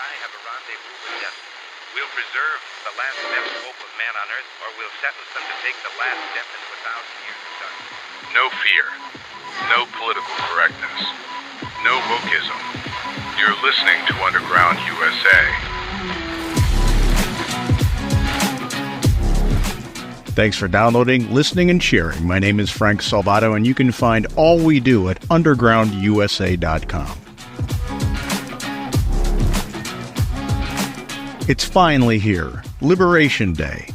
I have a rendezvous with death. We'll preserve the last best hope of man on earth, or we'll sentence them to take the last step into 1,000 years of darkness. No fear. No political correctness. No wokeism. You're listening to Underground USA. Thanks for downloading, listening, and sharing. My name is Frank Salvato, and you can find all we do at undergroundusa.com. It's finally here, Liberation Day.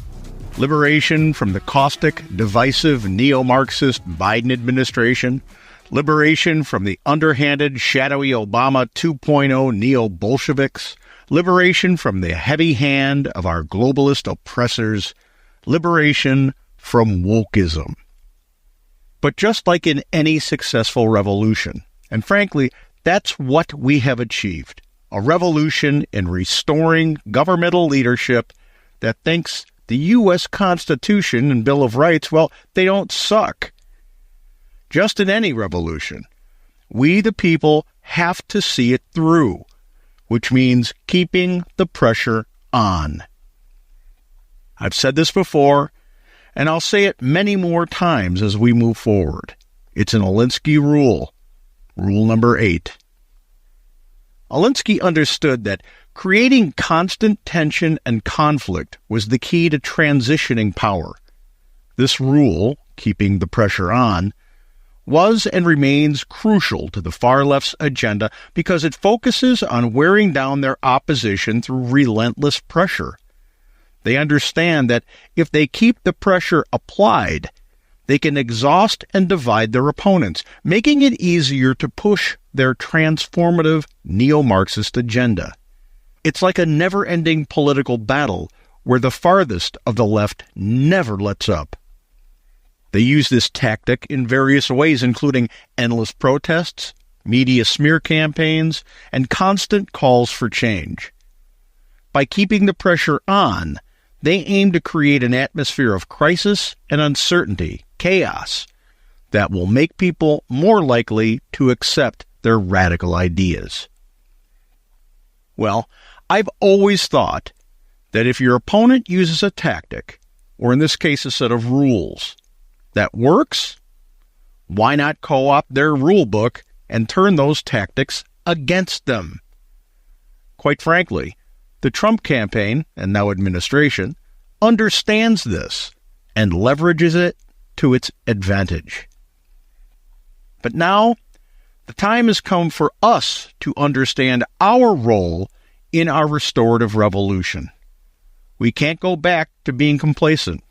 Liberation from the caustic, divisive, neo-Marxist Biden administration. Liberation from the underhanded, shadowy Obama 2.0 neo-Bolsheviks. Liberation from the heavy hand of our globalist oppressors. Liberation from wokeism. But just like in any successful revolution, and frankly, that's what we have achieved, a revolution in restoring governmental leadership that thinks the U.S. Constitution and Bill of Rights, well, they don't suck. Just in any revolution, we the people have to see it through, which means keeping the pressure on. I've said this before, and I'll say it many more times as we move forward. It's an Alinsky rule, rule number 8. Alinsky understood that creating constant tension and conflict was the key to transitioning power. This rule, keeping the pressure on, was and remains crucial to the far left's agenda because it focuses on wearing down their opposition through relentless pressure. They understand that if they keep the pressure applied, they can exhaust and divide their opponents, making it easier to push their transformative neo-Marxist agenda. It's like a never-ending political battle where the farthest of the left never lets up. They use this tactic in various ways, including endless protests, media smear campaigns, and constant calls for change. By keeping the pressure on, they aim to create an atmosphere of crisis and uncertainty, chaos, that will make people more likely to accept their radical ideas. Well, I've always thought that if your opponent uses a tactic, or in this case a set of rules, that works, why not co-opt their rule book and turn those tactics against them? Quite frankly, the Trump campaign, and now administration, understands this and leverages it to its advantage. But now, the time has come for us to understand our role in our restorative revolution. We can't go back to being complacent.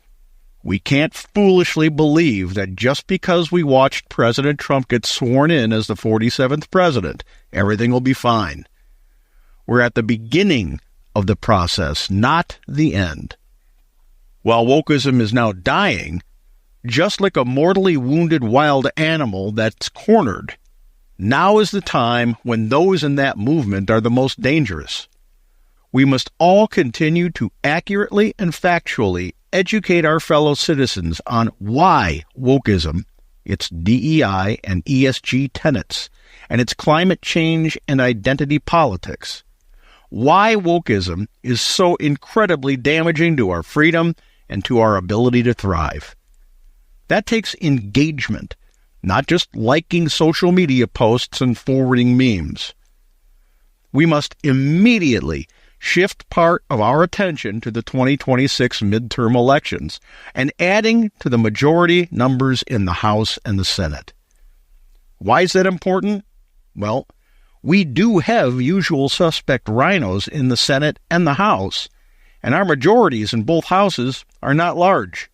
We can't foolishly believe that just because we watched President Trump get sworn in as the 47th president, everything will be fine. We're at the beginning of the process, not the end. While wokeism is now dying, just like a mortally wounded wild animal that's cornered, now is the time when those in that movement are the most dangerous. We must all continue to accurately and factually educate our fellow citizens on why wokeism, its DEI and ESG tenets, and its climate change and identity politics, why wokeism is so incredibly damaging to our freedom and to our ability to thrive. That takes engagement, not just liking social media posts and forwarding memes. We must immediately shift part of our attention to the 2026 midterm elections and adding to the majority numbers in the House and the Senate. Why is that important? Well, we do have usual suspect rhinos in the Senate and the House, and our majorities in both houses are not large.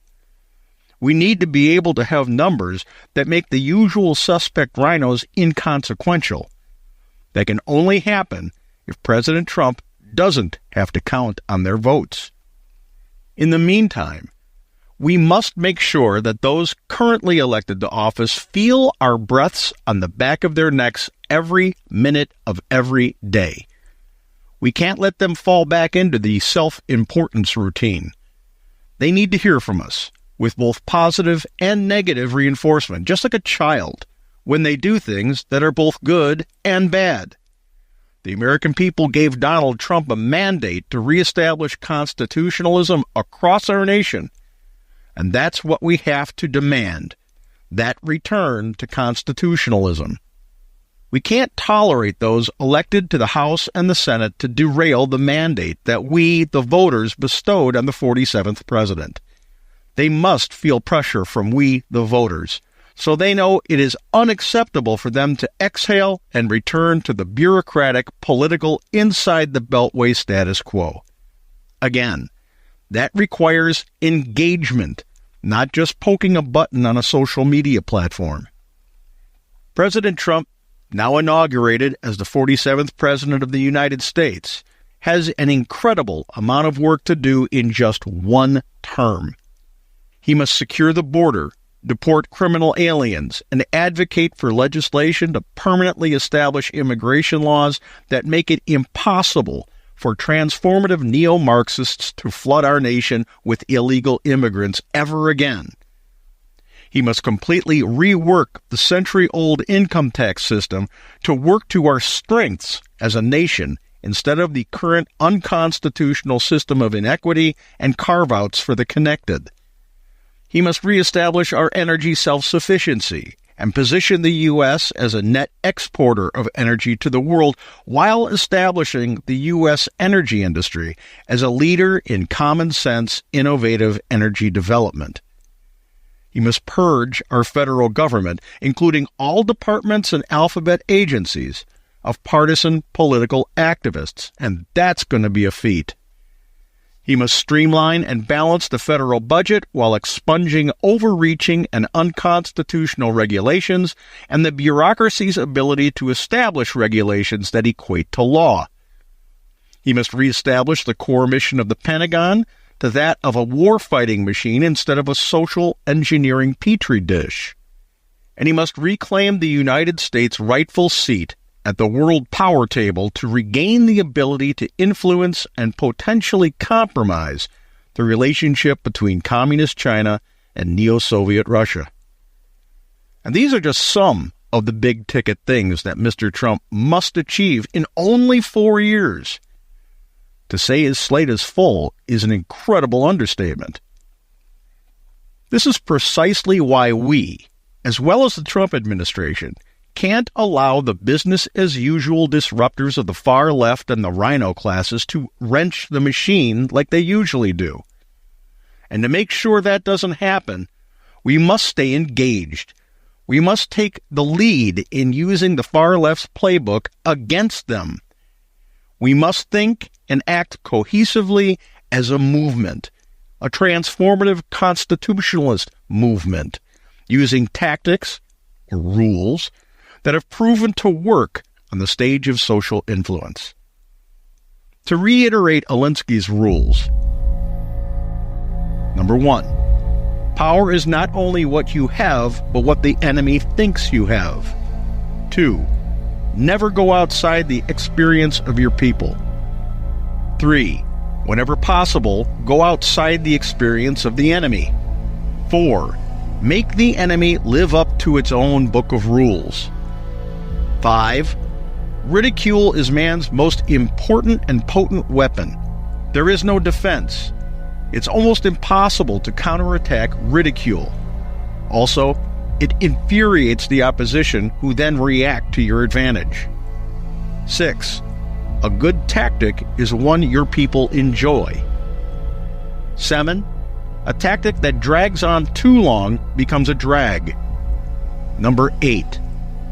We need to be able to have numbers that make the usual suspect rhinos inconsequential. That can only happen if President Trump doesn't have to count on their votes. In the meantime, we must make sure that those currently elected to office feel our breaths on the back of their necks every minute of every day. We can't let them fall back into the self-importance routine. They need to hear from us with both positive and negative reinforcement, just like a child, when they do things that are both good and bad. The American people gave Donald Trump a mandate to reestablish constitutionalism across our nation, and that's what we have to demand, that return to constitutionalism. We can't tolerate those elected to the House and the Senate to derail the mandate that we, the voters, bestowed on the 47th president. They must feel pressure from we, the voters, so they know it is unacceptable for them to exhale and return to the bureaucratic, political, inside-the-beltway status quo. Again, that requires engagement, not just poking a button on a social media platform. President Trump, now inaugurated as the 47th President of the United States, has an incredible amount of work to do in just one term. He must secure the border, deport criminal aliens, and advocate for legislation to permanently establish immigration laws that make it impossible for transformative neo-Marxists to flood our nation with illegal immigrants ever again. He must completely rework the century-old income tax system to work to our strengths as a nation instead of the current unconstitutional system of inequity and carve-outs for the connected. He must reestablish our energy self-sufficiency and position the U.S. as a net exporter of energy to the world while establishing the U.S. energy industry as a leader in common-sense, innovative energy development. He must purge our federal government, including all departments and alphabet agencies, of partisan political activists, and that's going to be a feat. He must streamline and balance the federal budget while expunging overreaching and unconstitutional regulations and the bureaucracy's ability to establish regulations that equate to law. He must reestablish the core mission of the Pentagon to that of a war-fighting machine instead of a social engineering petri dish. And he must reclaim the United States' rightful seat at the world power table to regain the ability to influence and potentially compromise the relationship between Communist China and neo-Soviet Russia. And these are just some of the big-ticket things that Mr. Trump must achieve in only 4 years. To say his slate is full is an incredible understatement. This is precisely why we, as well as the Trump administration, can't allow the business-as-usual disruptors of the far left and the rhino classes to wrench the machine like they usually do. And to make sure that doesn't happen, we must stay engaged. We must take the lead in using the far left's playbook against them. We must think and act cohesively as a movement, a transformative constitutionalist movement, using tactics or rules that have proven to work on the stage of social influence. To reiterate Alinsky's rules, number 1, power is not only what you have, but what the enemy thinks you have. 2, never go outside the experience of your people. 3, whenever possible, go outside the experience of the enemy. 4, make the enemy live up to its own book of rules. 5, ridicule is man's most important and potent weapon. There is no defense. It's almost impossible to counterattack ridicule. Also, it infuriates the opposition who then react to your advantage. 6, a good tactic is one your people enjoy. 7, a tactic that drags on too long becomes a drag. Number 8,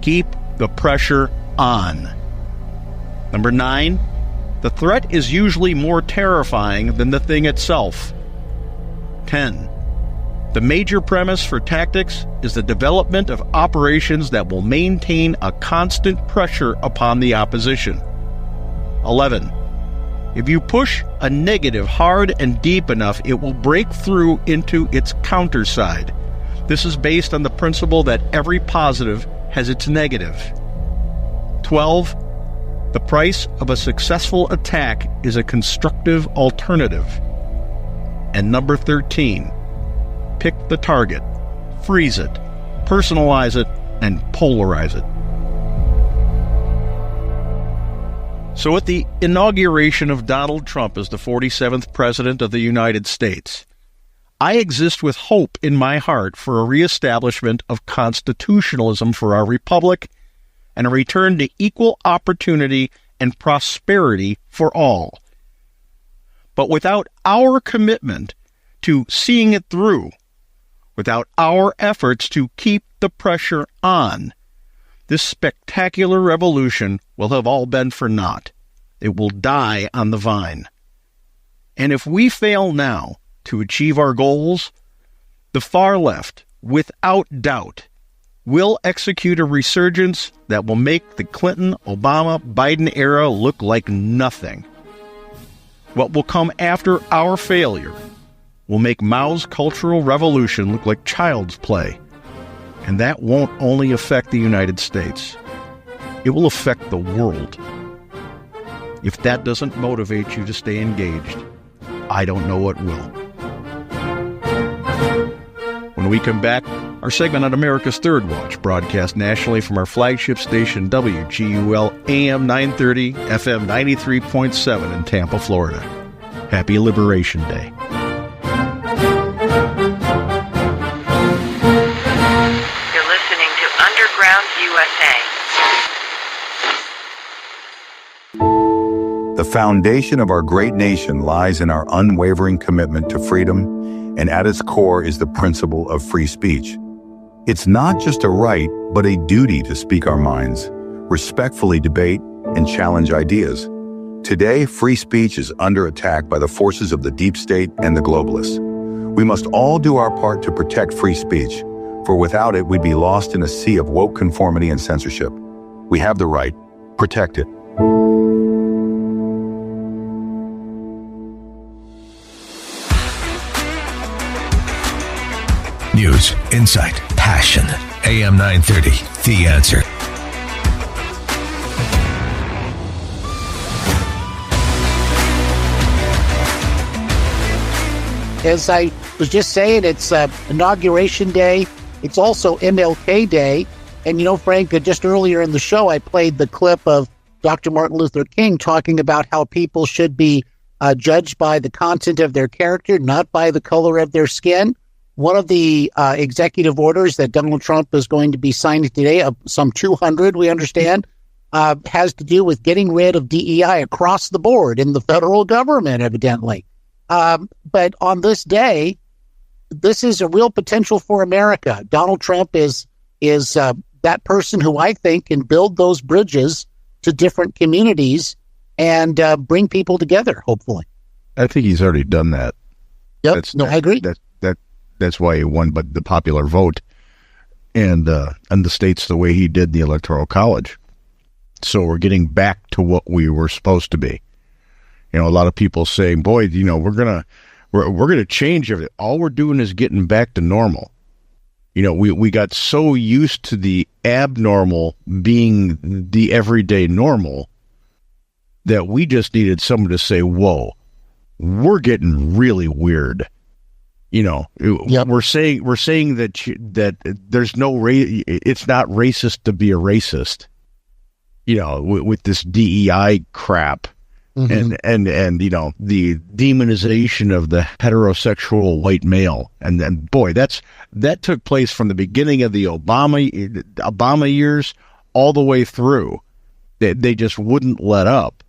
keep the pressure on. Number 9, the threat is usually more terrifying than the thing itself. 10, the major premise for tactics is the development of operations that will maintain a constant pressure upon the opposition. 11, if you push a negative hard and deep enough, it will break through into its counter side. This is based on the principle that every positive has its negative. 12, the price of a successful attack is a constructive alternative. And number 13, pick the target, freeze it, personalize it, and polarize it. So at the inauguration of Donald Trump as the 47th President of the United States, I exist with hope in my heart for a reestablishment of constitutionalism for our republic and a return to equal opportunity and prosperity for all. But without our commitment to seeing it through, without our efforts to keep the pressure on, this spectacular revolution will have all been for naught. It will die on the vine. And if we fail now to achieve our goals, the far left, without doubt, will execute a resurgence that will make the Clinton, Obama, Biden era look like nothing. What will come after our failure will make Mao's cultural revolution look like child's play. And that won't only affect the United States. It will affect the world. If that doesn't motivate you to stay engaged, I don't know what will. When we come back, our segment on America's Third Watch, broadcast nationally from our flagship station WGUL AM 930, FM 93.7 in Tampa, Florida. Happy Liberation Day. You're listening to Underground USA. The foundation of our great nation lies in our unwavering commitment to freedom, and at its core is the principle of free speech. It's not just a right, but a duty to speak our minds, respectfully debate, and challenge ideas. Today, free speech is under attack by the forces of the deep state and the globalists. We must all do our part to protect free speech, for without it, we'd be lost in a sea of woke conformity and censorship. We have the right. Protect it. News, insight, passion. AM 930, The Answer. As I was just saying, it's Inauguration Day. It's also MLK Day. And, you know, Frank, just earlier in the show, I played the clip of Dr. Martin Luther King talking about how people should be judged by the content of their character, not by the color of their skin. One of the executive orders that Donald Trump is going to be signing today, some 200, we understand, has to do with getting rid of DEI across the board in the federal government, evidently. But on this day, this is a real potential for America. Donald Trump is that person who I think can build those bridges to different communities and bring people together, hopefully. I think he's already done that. Yep. I agree. That's why he won but the popular vote and the states the way he did the Electoral College. So we're getting back to what we were supposed to be. You know, a lot of people saying, boy, you know, we're gonna change everything. All we're doing is getting back to normal. You know, we got so used to the abnormal being the everyday normal that we just needed someone to say, whoa, we're getting really weird. You know, yep. we're saying that there's no it's not racist to be a racist. You know, with this DEI crap, mm-hmm. and you know the demonization of the heterosexual white male, and boy, that took place from the beginning of the Obama years all the way through. They just wouldn't let up.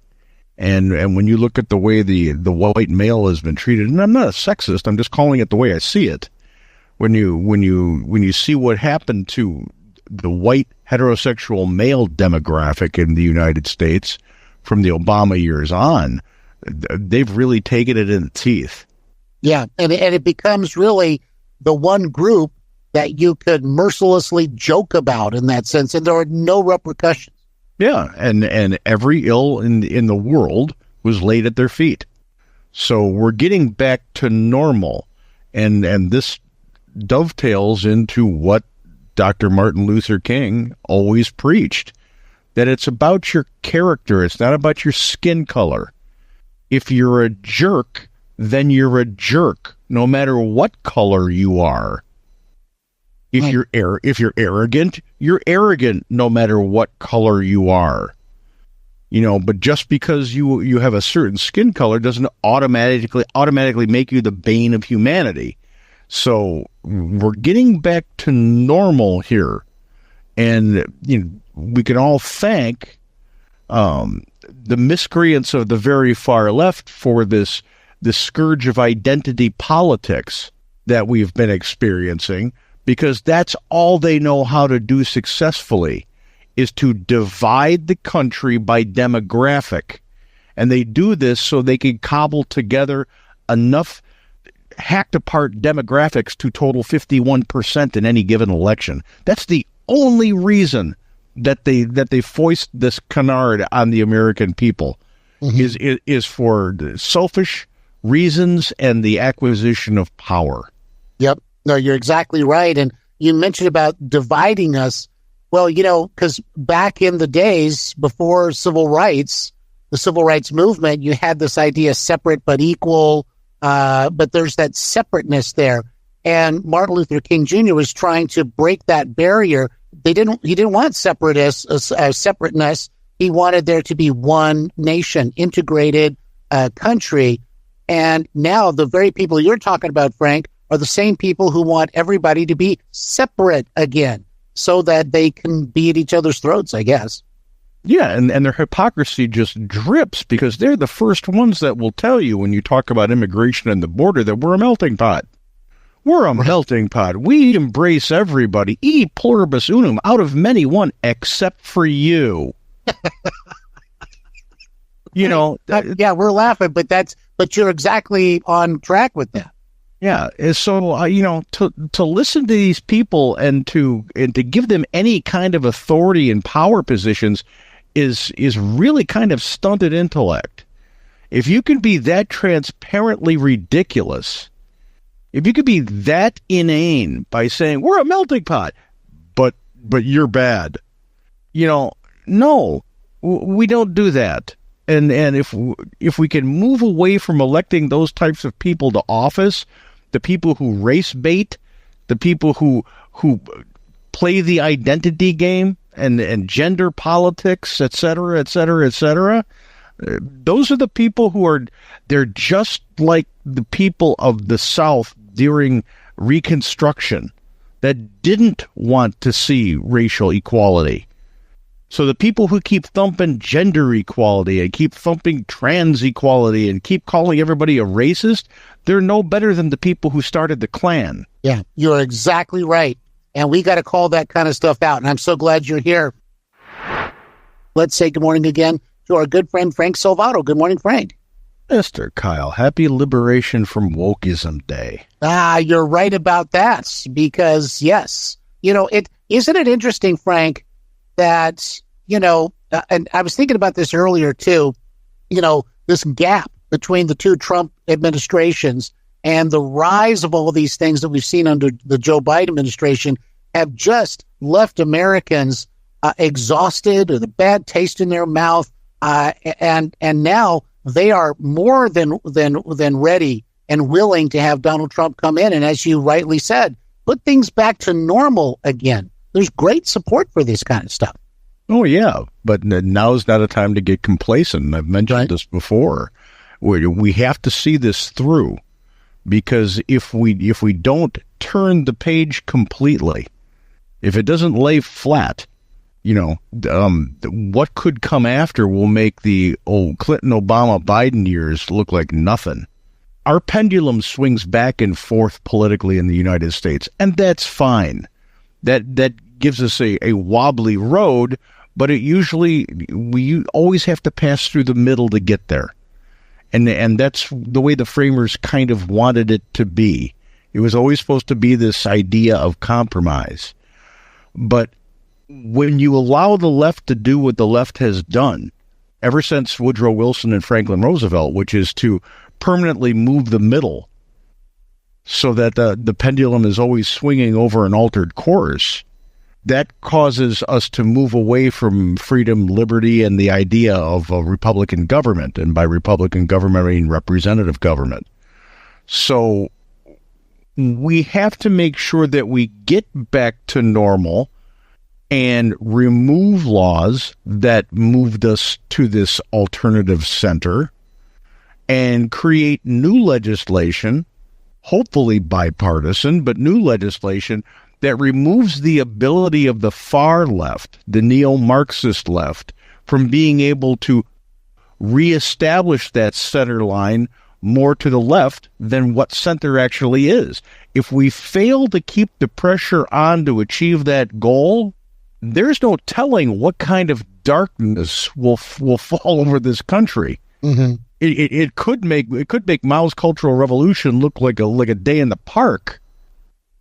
And when you look at the way the white male has been treated, and I'm not a sexist, I'm just calling it the way I see it. When you see what happened to the white heterosexual male demographic in the United States from the Obama years on, they've really taken it in the teeth. Yeah, and it becomes really the one group that you could mercilessly joke about in that sense, and there are no repercussions. Yeah, and every ill in the world was laid at their feet. So we're getting back to normal, and this dovetails into what Dr. Martin Luther King always preached, that it's about your character, it's not about your skin color. If you're a jerk, then you're a jerk, no matter what color you are. If you're arrogant, you're arrogant no matter what color you are. But just because you have a certain skin color doesn't automatically make you the bane of humanity. So we're getting back to normal here, and we can all thank the miscreants of the very far left for this scourge of identity politics that we've been experiencing, because that's all they know how to do successfully, is to divide the country by demographic. And they do this so they can cobble together enough hacked apart demographics to total 51% in any given election. That's the only reason that they foist this canard on the American people, is for selfish reasons and the acquisition of power. Yep. No, you're exactly right. And you mentioned about dividing us. Well, because back in the days before civil rights, the civil rights movement, you had this idea separate but equal, but there's that separateness there. And Martin Luther King Jr. was trying to break that barrier. He didn't want separateness. He wanted there to be one nation, integrated country. And now the very people you're talking about, Frank, are the same people who want everybody to be separate again, so that they can be at each other's throats, I guess. Yeah, and their hypocrisy just drips, because they're the first ones that will tell you when you talk about immigration and the border that we're a melting pot. We're a melting pot. We embrace everybody. E pluribus unum, out of many one, except for you. Yeah, we're laughing, but you're exactly on track with that. Yeah, so to listen to these people and to give them any kind of authority and power positions is really kind of stunted intellect. If you can be that transparently ridiculous, if you could be that inane by saying we're a melting pot, but you're bad, no, we don't do that. And if we can move away from electing those types of people to office, the people who race bait, the people who play the identity game and gender politics, et cetera, et cetera, et cetera, those are the people they're just like the people of the South during Reconstruction that didn't want to see racial equality. So the people who keep thumping gender equality and keep thumping trans equality and keep calling everybody a racist, they're no better than the people who started the Klan. Yeah, you're exactly right. And we got to call that kind of stuff out. And I'm so glad you're here. Let's say good morning again to our good friend, Frank Salvato. Good morning, Frank. Mr. Kyle, happy Liberation from Wokeism Day. You're right about that. Because, yes, isn't it interesting, Frank, that, and I was thinking about this earlier too, this gap between the two Trump administrations and the rise of all these things that we've seen under the Joe Biden administration have just left Americans exhausted, or the bad taste in their mouth. And now they are more than ready and willing to have Donald Trump come in. And as you rightly said, put things back to normal again. There's great support for this kind of stuff. Oh, yeah. But now's not a time to get complacent. I've mentioned this before. We have to see this through, because if we don't turn the page completely, if it doesn't lay flat, what could come after will make the Clinton, Obama, Biden years look like nothing. Our pendulum swings back and forth politically in the United States, and that's fine. That gives us a wobbly road, but we always have to pass through the middle to get there. And that's the way the framers kind of wanted it to be. It was always supposed to be this idea of compromise. But when you allow the left to do what the left has done ever since Woodrow Wilson and Franklin Roosevelt, which is to permanently move the middle so that the pendulum is always swinging over an altered course, that causes us to move away from freedom, liberty, and the idea of a Republican government. And by Republican government, I mean representative government. So we have to make sure that we get back to normal and remove laws that moved us to this alternative center and create new legislation, hopefully bipartisan, but new legislation that removes the ability of the far left, the neo-Marxist left, from being able to reestablish that center line more to the left than what center actually is. If we fail to keep the pressure on to achieve that goal, there's no telling what kind of darkness will fall over this country. Mm-hmm. It could make Mao's Cultural Revolution look like a day in the park.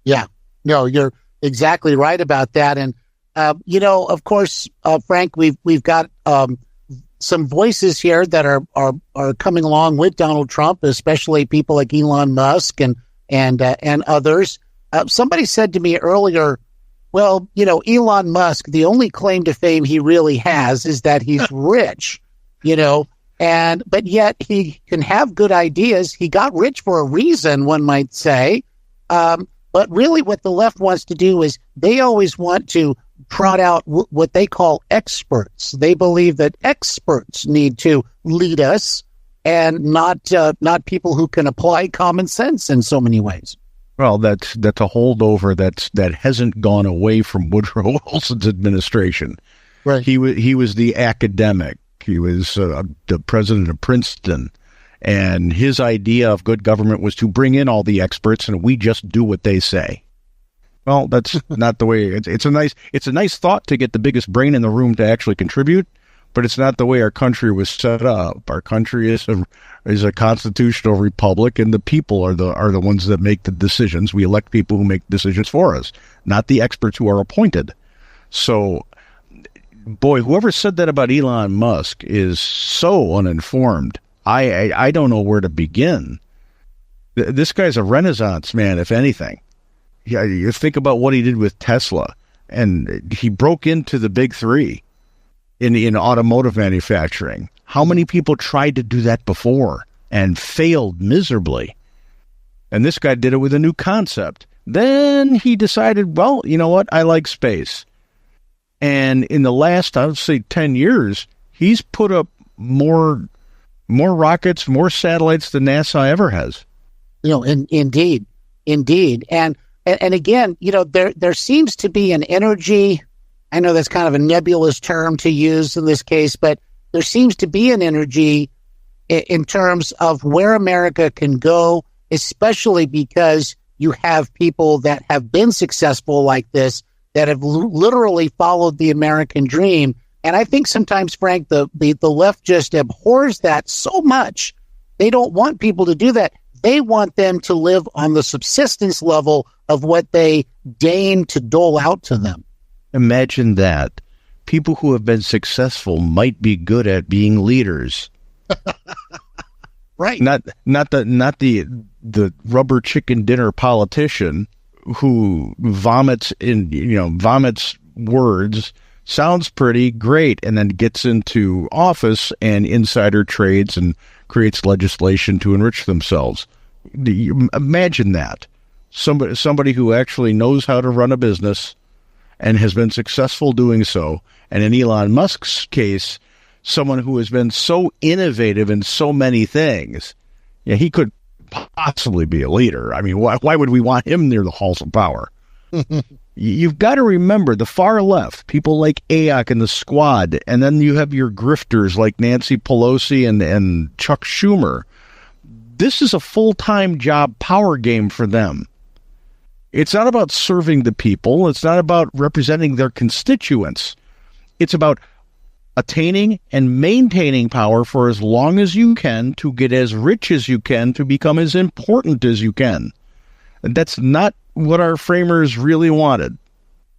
Yeah, no, you're exactly right about that. And of course, Frank, we've got some voices here that are coming along with Donald Trump, especially people like Elon Musk and others. Somebody said to me earlier, well, Elon Musk, the only claim to fame he really has is that he's rich, but yet he can have good ideas. He got rich for a reason, one might say. But really what the left wants to do is they always want to trot out what they call experts. They believe that experts need to lead us and not people who can apply common sense in so many ways. Well, that's a holdover that hasn't gone away from Woodrow Wilson's administration. Right. He was the academic. He was the president of Princeton, and his idea of good government was to bring in all the experts, and we just do what they say. Well, that's not the way. It's a nice thought to get the biggest brain in the room to actually contribute, but it's not the way our country was set up. Our country is a constitutional republic, and the people are the ones that make the decisions. We elect people who make decisions for us, not the experts who are appointed. So, boy, whoever said that about Elon Musk is so uninformed. I don't know where to begin. This guy's a Renaissance man, if anything. Yeah, you think about what he did with Tesla, and he broke into the big three in automotive manufacturing. How many people tried to do that before and failed miserably? And this guy did it with a new concept. Then he decided, well, you know what? I like space. And in the last, I would say 10 years, he's put up more rockets, more satellites than NASA ever has. Indeed. And again, there seems to be an energy. I know that's kind of a nebulous term to use in this case, but there seems to be an energy in terms of where America can go, especially because you have people that have been successful like this, that have literally followed the American dream. And I think sometimes, Frank, the left just abhors that so much. They don't want people to do that. They want them to live on the subsistence level of what they deign to dole out to them. Imagine that. People who have been successful might be good at being leaders. Right. Not the rubber chicken dinner politician who vomits words, sounds pretty great, and then gets into office and insider trades and creates legislation to enrich themselves. Imagine that. Somebody who actually knows how to run a business and has been successful doing so. And in Elon Musk's case, someone who has been so innovative in so many things. Yeah, he could possibly be a leader. I mean, why would we want him near the halls of power? You've got to remember the far left, people like Ayok and the Squad, and then you have your grifters like Nancy Pelosi and Chuck Schumer. This is a full-time job power game for them. It's not about serving the people. It's not about representing their constituents. It's about attaining and maintaining power for as long as you can to get as rich as you can to become as important as you can. And that's not what our framers really wanted.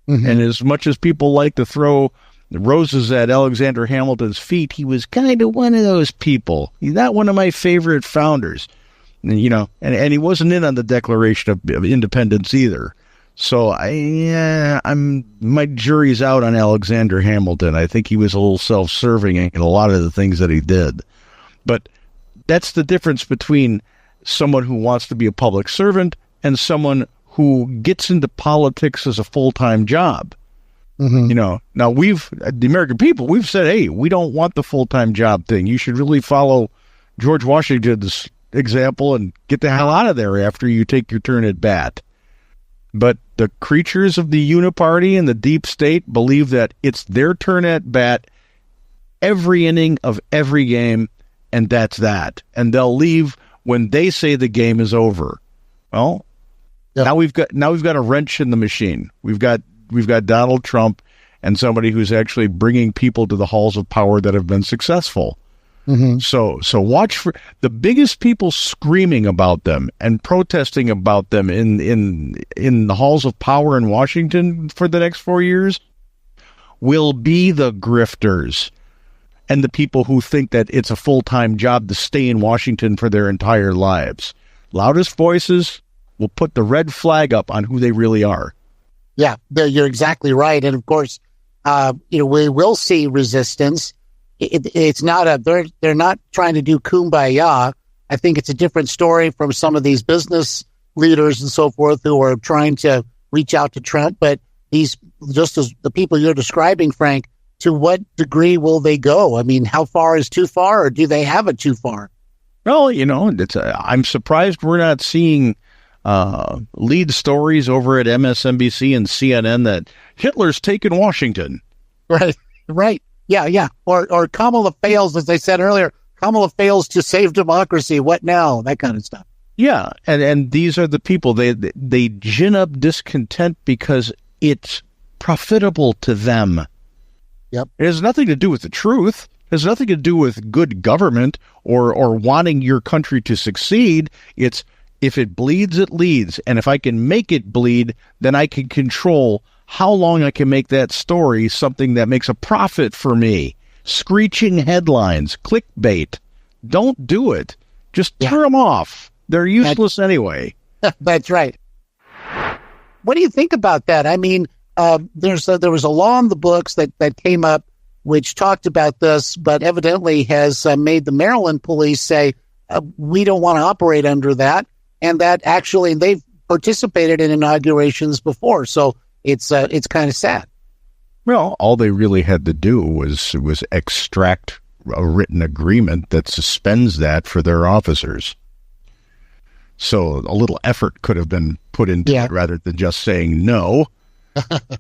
Mm-hmm. And as much as people like to throw roses at Alexander Hamilton's feet, he was kind of one of those people. He's not one of my favorite founders. And, and he wasn't in on the Declaration of Independence either. So my jury's out on Alexander Hamilton. I think he was a little self-serving in a lot of the things that he did. But that's the difference between someone who wants to be a public servant and someone who gets into politics as a full-time job. You know, now the American people, we've said, hey, we don't want the full-time job thing. You should really follow George Washington's example and get the hell out of there after you take your turn at bat. But the creatures of the uniparty and the deep state believe that it's their turn at bat every inning of every game, and that's that. And they'll leave when they say the game is over. Well, now we've got a wrench in the machine. We've got Donald Trump and somebody who's actually bringing people to the halls of power that have been successful. So watch for the biggest people screaming about them and protesting about them in the halls of power in Washington for the next 4 years will be the grifters and the people who think that it's a full-time job to stay in Washington for their entire lives. Loudest voices will put the red flag up on who they really are. Yeah, you're exactly right. And of course, we will see resistance. It's not they're not trying to do kumbaya. I think it's a different story from some of these business leaders and so forth who are trying to reach out to Trump. But just as the people you're describing, Frank, to what degree will they go? I mean, how far is too far, or do they have it too far? Well, I'm surprised we're not seeing lead stories over at MSNBC and CNN that Hitler's taken Washington. Right. Yeah. Or Kamala fails, as I said earlier, Kamala fails to save democracy. What now? That kind of stuff. Yeah. And these are the people, they gin up discontent because it's profitable to them. Yep. It has nothing to do with the truth. It has nothing to do with good government or wanting your country to succeed. It's if it bleeds, it leads. And if I can make it bleed, then I can control how long I can make that story something that makes a profit for me. Screeching headlines, clickbait. Don't do it. Just turn them off. They're useless anyway. That's right. What do you think about that? I mean, there was a law in the books that came up which talked about this, but evidently has made the Maryland police say, we don't want to operate under that. And that actually they've participated in inaugurations before. So it's kind of sad. Well, all they really had to do was extract a written agreement that suspends that for their officers. So a little effort could have been put into it rather than just saying no.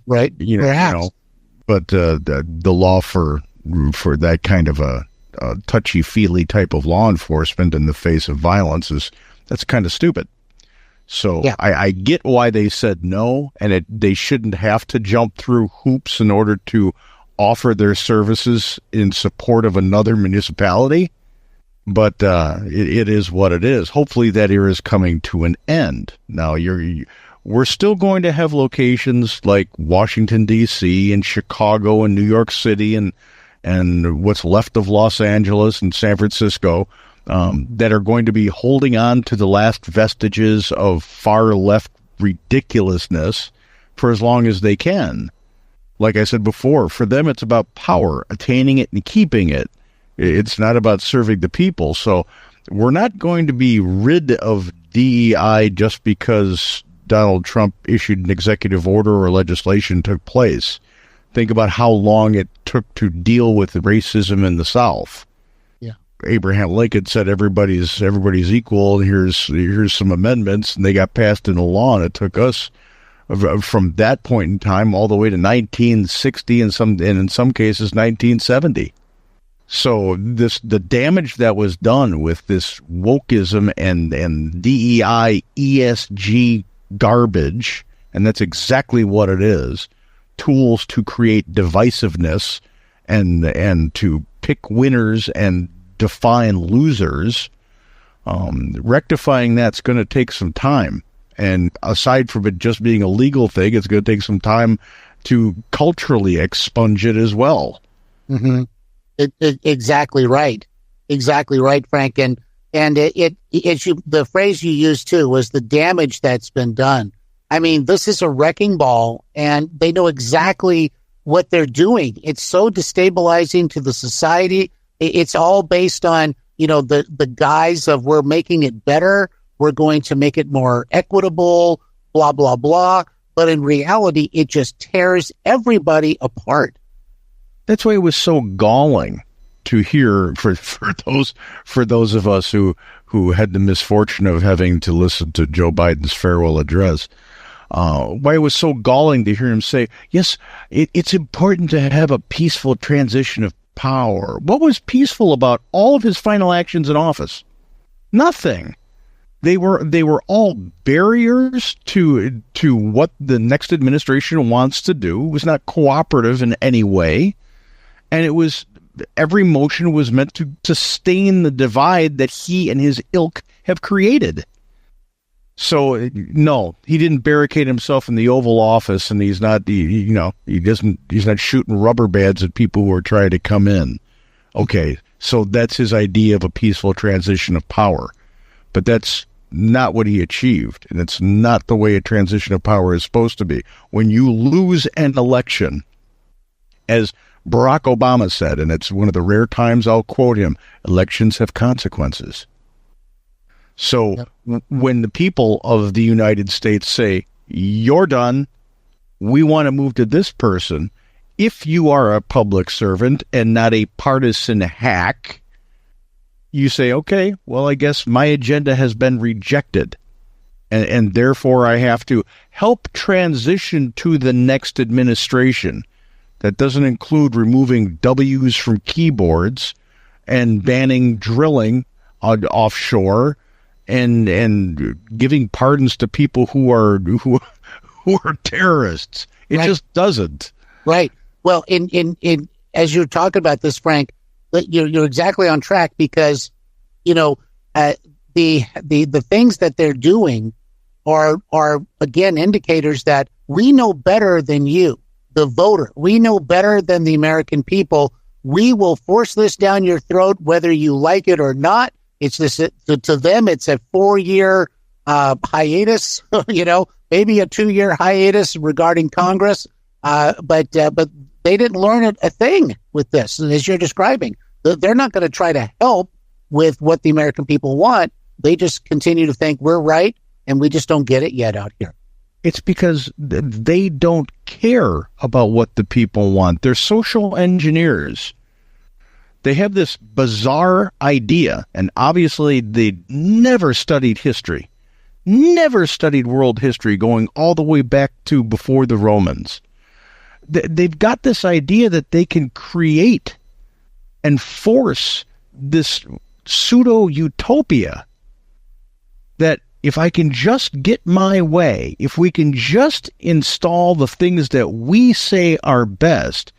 Right. Perhaps. But the law for that kind of a touchy-feely type of law enforcement in the face of violence that's kind of stupid. So I get why they said no, and they shouldn't have to jump through hoops in order to offer their services in support of another municipality. But it is what it is. Hopefully that era is coming to an end. Now, we're still going to have locations like Washington, D.C. and Chicago and New York City and what's left of Los Angeles and San Francisco that are going to be holding on to the last vestiges of far-left ridiculousness for as long as they can. Like I said before, for them it's about power, attaining it and keeping it. It's not about serving the people. So we're not going to be rid of DEI just because Donald Trump issued an executive order or legislation took place. Think about how long it took to deal with racism in the South. Yeah. Abraham Lincoln said everybody's equal, and here's some amendments, and they got passed into law, and it took us from that point in time all the way to 1960 and in some cases 1970. So the damage that was done with this wokeism and DEI ESG garbage, and that's exactly what it is, tools to create divisiveness and to pick winners and define losers, rectifying that's going to take some time. And aside from it just being a legal thing, it's going to take some time to culturally expunge it as well. Mm-hmm. Exactly right. Exactly right, Frank. And the phrase you used too was the damage that's been done. I mean, this is a wrecking ball, and they know exactly what they're doing. It's so destabilizing to the society. It's all based on, the guise of we're making it better. We're going to make it more equitable, blah, blah, blah. but in reality, it just tears everybody apart. That's why it was so galling to hear for those of us who had the misfortune of having to listen to Joe Biden's farewell address. Why it was so galling to hear him say, yes, it's important to have a peaceful transition of power. What was peaceful about all of his final actions in office? Nothing. They were all barriers to what the next administration wants to do. It was not cooperative in any way. And every motion was meant to sustain the divide that he and his ilk have created. So no, he didn't barricade himself in the Oval Office, and he's not shooting rubber bands at people who are trying to come in. Okay, so that's his idea of a peaceful transition of power, but that's not what he achieved, and it's not the way a transition of power is supposed to be. When you lose an election, as Barack Obama said, and it's one of the rare times I'll quote him, elections have consequences. So when the people of the United States say, you're done, we want to move to this person, if you are a public servant and not a partisan hack, you say, okay, well, I guess my agenda has been rejected, and therefore I have to help transition to the next administration. That doesn't include removing W's from keyboards and banning drilling offshore and giving pardons to people who are terrorists. It just doesn't. Right. Well, in as you're talking about this, Frank, you're exactly on track, because the things that they're doing are again indicators that we know better than you, the voter. We know better than the American people. We will force this down your throat, whether you like it or not. It's this to them. It's a 4-year hiatus, maybe a 2-year hiatus regarding Congress. But they didn't learn a thing with this, as you're describing. They're not going to try to help with what the American people want. They just continue to think we're right, and we just don't get it yet out here. It's because they don't care about what the people want. They're social engineers. They have this bizarre idea, and obviously they never studied history, never studied world history going all the way back to before the Romans. They've got this idea that they can create and force this pseudo-utopia that if I can just get my way, if we can just install the things that we say are best,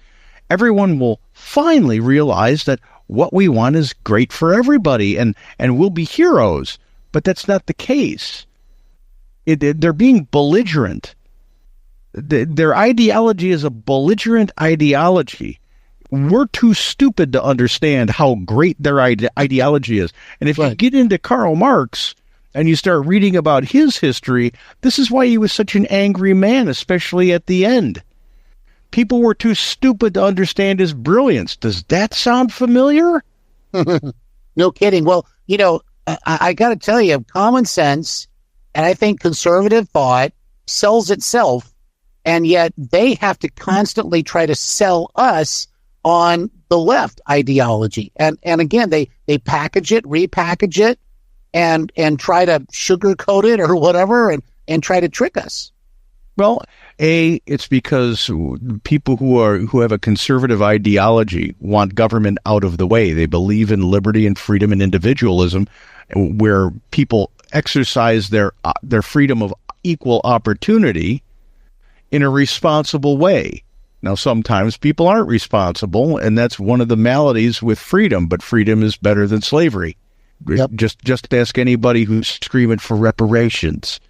everyone will finally realize that what we want is great for everybody, and we'll be heroes. But that's not the case. They're being belligerent. Their ideology is a belligerent ideology. We're too stupid to understand how great their ideology is. And if you get into Karl Marx and you start reading about his history, this is why he was such an angry man, especially at the end. People were too stupid to understand his brilliance. Does that sound familiar? No kidding. Well, I got to tell you, common sense, and I think conservative thought sells itself, and yet they have to constantly try to sell us on the left ideology. And again, they package it, repackage it, and try to sugarcoat it or whatever, and try to trick us. Well, it's because people who have a conservative ideology want government out of the way. They believe in liberty and freedom and individualism, where people exercise their freedom of equal opportunity in a responsible way. Now, sometimes people aren't responsible, and that's one of the maladies with freedom, but freedom is better than slavery. Yep. Just ask anybody who's screaming for reparations,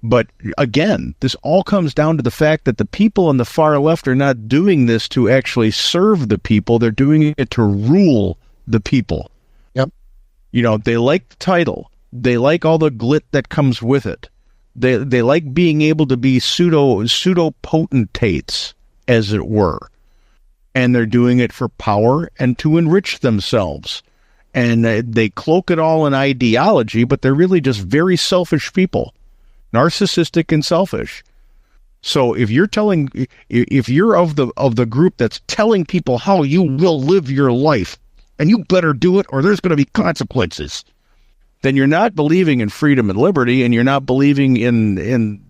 But again, this all comes down to the fact that the people on the far left are not doing this to actually serve the people. They're doing it to rule the people. Yep. They like the title. They like all the glit that comes with it. They like being able to be pseudo potentates, as it were. And they're doing it for power and to enrich themselves. And they cloak it all in ideology, but they're really just very selfish people. narcissistic and selfish. So if you're of the group that's telling people how you will live your life, and you better do it or there's going to be consequences, then you're not believing in freedom and liberty, and you're not believing in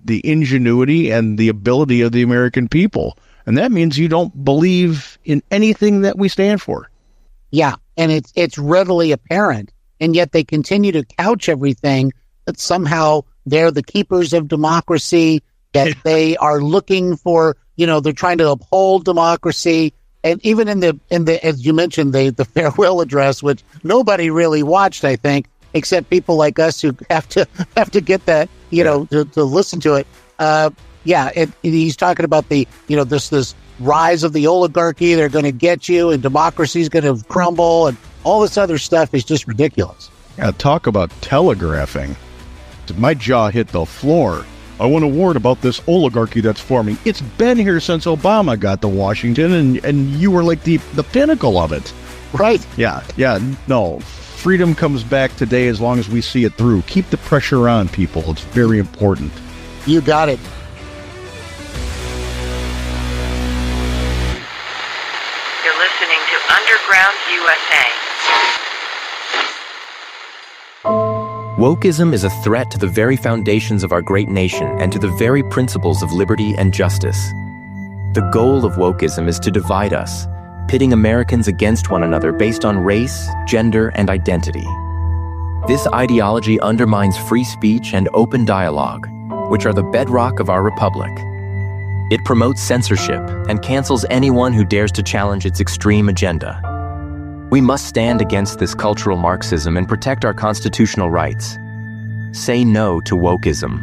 the ingenuity and the ability of the American people. And that means you don't believe in anything that we stand for. Yeah, and it's readily apparent, and yet they continue to couch everything that somehow they're the keepers of democracy, that they are looking for, they're trying to uphold democracy. And even in the as you mentioned, the farewell address, which nobody really watched, I think, except people like us who have to get that, to listen to it. He's talking about the, this rise of the oligarchy. They're going to get you, and democracy is going to crumble, and all this other stuff is just ridiculous. Yeah, talk about telegraphing. My jaw hit the floor. I want to warn about this oligarchy that's forming. It's been here since Obama got to Washington, and you were like the pinnacle of it. Right. Yeah, no. Freedom comes back today as long as we see it through. Keep the pressure on, people. It's very important. You got it. You're listening to Underground USA. Wokeism is a threat to the very foundations of our great nation and to the very principles of liberty and justice. The goal of wokeism is to divide us, pitting Americans against one another based on race, gender, and identity. This ideology undermines free speech and open dialogue, which are the bedrock of our republic. It promotes censorship and cancels anyone who dares to challenge its extreme agenda. We must stand against this cultural Marxism and protect our constitutional rights. Say no to wokeism.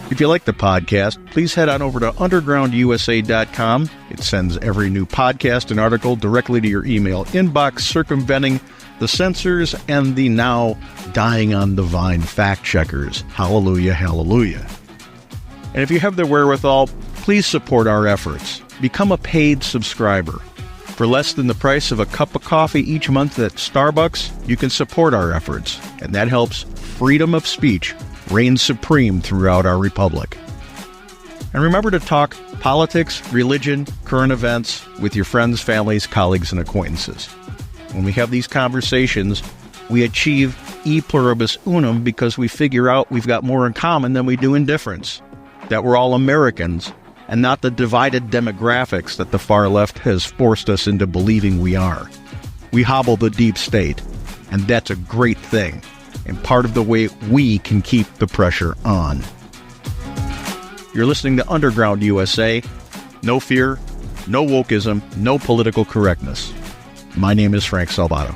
If you like the podcast, please head on over to undergroundusa.com. It sends every new podcast and article directly to your email inbox, circumventing the censors and the now dying on the vine fact checkers. Hallelujah, hallelujah. And if you have the wherewithal, please support our efforts. Become a paid subscriber. For less than the price of a cup of coffee each month at Starbucks, you can support our efforts, and that helps freedom of speech reign supreme throughout our republic. And remember to talk politics, religion, current events with your friends, families, colleagues, and acquaintances. When we have these conversations, we achieve e pluribus unum because we figure out we've got more in common than we do in difference. That we're all Americans, and not the divided demographics that the far left has forced us into believing we are. We hobble the deep state, and that's a great thing, and part of the way we can keep the pressure on. You're listening to Underground USA. No fear, no wokeism, no political correctness. My name is Frank Salvato.